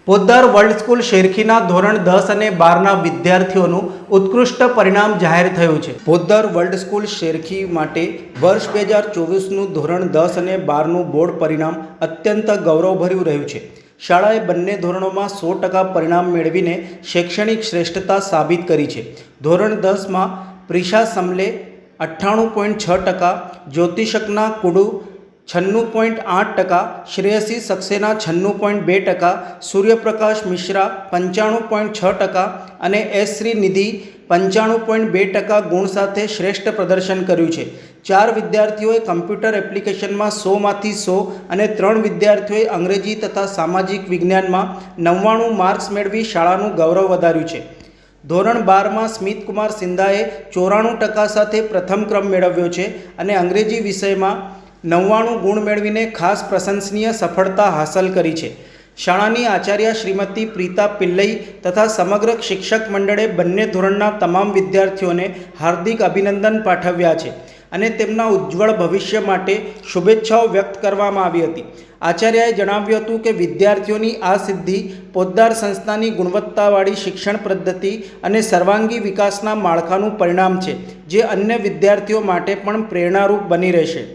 Poddar world school શેરખીના ધોરણ 10 અને 12ના વિદ્યાર્થીઓનું ઉત્કૃષ્ટ પરિણામ જાહેર થયું છે। પોદ્દાર વર્લ્ડ સ્કૂલ શેરખી માટે વર્ષ 2024નું ધોરણ 10 અને 12નું બોર્ડ પરિણામ અત્યંત ગૌરવભર્યું રહ્યું છે। શાળાએ બંને ધોરણોમાં 100% પરિણામ મેળવીને શૈક્ષણિક શ્રેષ્ઠતા સાબિત કરી છે। ધોરણ 10માં પ્રિશા સમલે 98.6%, જ્યોતિષકના કુડુ 96.8%, શ્રેયસી સક્સેના 96.2%, સૂર્યપ્રકાશ મિશ્રા 95.6% અને એસ શ્રીનિધિ 95.2% ગુણ સાથે શ્રેષ્ઠ પ્રદર્શન કર્યું છે। 4 વિદ્યાર્થીઓએ કમ્પ્યુટર એપ્લિકેશનમાં 100માંથી 100 અને 3 વિદ્યાર્થીઓએ અંગ્રેજી તથા સામાજિક વિજ્ઞાનમાં 99 માર્ક્સ મેળવી શાળાનું ગૌરવ વધાર્યું છે। ધોરણ 12માં સ્મિતકુમાર સિંધાએ 94% સાથે પ્રથમ ક્રમ મેળવ્યો છે અને અંગ્રેજી વિષયમાં 99 ગુણ મેળવીને ખાસ પ્રશંસનીય સફળતા હાંસલ કરી છે। શાળાની આચાર્ય શ્રીમતી પ્રીતા પિલ્લઈ તથા સમગ્ર શિક્ષક મંડળે બંને ધોરણના તમામ વિદ્યાર્થીઓને હાર્દિક અભિનંદન પાઠવ્યા છે અને તેમના ઉજ્જવળ ભવિષ્ય માટે શુભેચ્છાઓ વ્યક્ત કરવામાં આવી હતી। આચાર્યએ જણાવ્યું હતું કે વિદ્યાર્થીઓની આ સિદ્ધિ પોદ્દાર સંસ્થાની ગુણવત્તાવાળી શિક્ષણ પદ્ધતિ અને સર્વાંગી વિકાસના માળખાનું પરિણામ છે, જે અન્ય વિદ્યાર્થીઓ માટે પણ પ્રેરણારૂપ બની રહેશે।